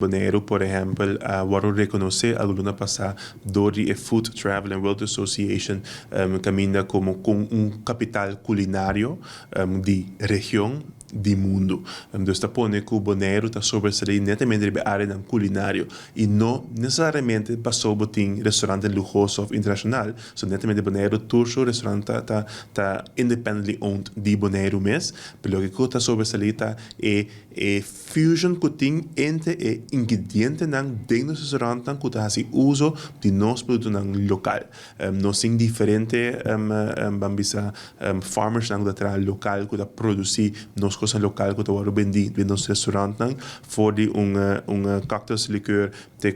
Bonaire, por ejemplo, Waro reconoce alguna pasada Dori e Food Travel and World Association camina como con un capital culinario de região do mundo. Então, está pone que o Bonaire está sobressair netamente na área culinário e não necessariamente passou por um restaurante luxuoso ou internacional. So, netamente Bonaire turco restaurante está independently owned de Bonaire mesmo, pelo que está sobressair é fusion que tem entre ingredientes dentro do restaurante que está fazendo uso de nossos produtos local. Nós temos diferentes farmers que estão local que estão produzindo nos coisas local que estão vendendo nos restaurantes for de cocktails liqueur que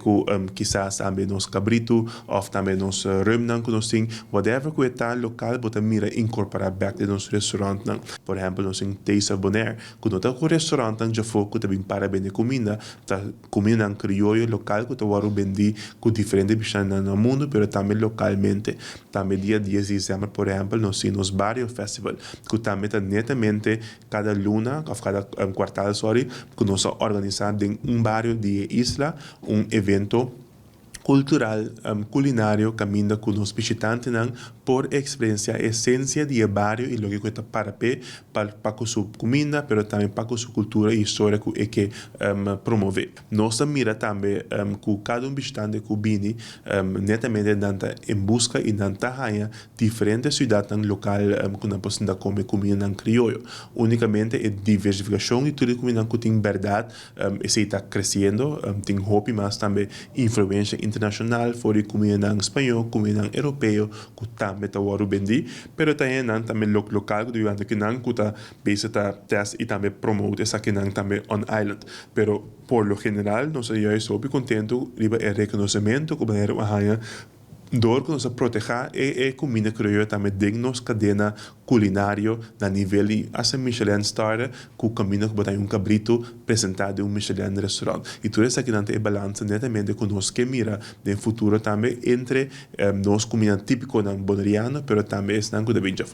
quizás também nos cabrito ou também nos rum que nós temos whatever que está local bota mira incorporar back de nos restaurantes. Por exemplo, nós temos Taste of Bonaire que não está com restaurante já foi que também para vender comida tá comida criollo local que está vender com diferentes bichos no mundo pero também localmente. Também dia 10 de dezembro, por exemplo, nós temos Barrio Festival que também está netamente cada luna ou cada quartal, que nós organizamos em barrio de isla evento cultural, culinário, caminho com os visitantes por experiência, essência de barrio e logo que está para com sua comida, mas também para com sua cultura e história que promover. Nós mira também que cada visitante que vem netamente em busca e ranha diferentes cidades locais que não podem comer comida criollo. Unicamente é diversificação e tudo comida que tem verdade, está crescendo, tem hope, mas também influência internacional, fora comida em espanhol, comida em europeu, que também está a vender, mas também local, que durante que não está test e também promove essa que não também on island. Pero por lo general, nós estamos contento riba o reconhecimento que banheiro arranha door que nós proteger comida criolla também dentro da nossa cadena culinário na nível de essa Michelin star que caminha que botar cabrito apresentado em Michelin restaurante e tudo isso aqui não tem balança netamente com nós que mira no futuro também entre nós comida típico bonaireano pero também estão com o de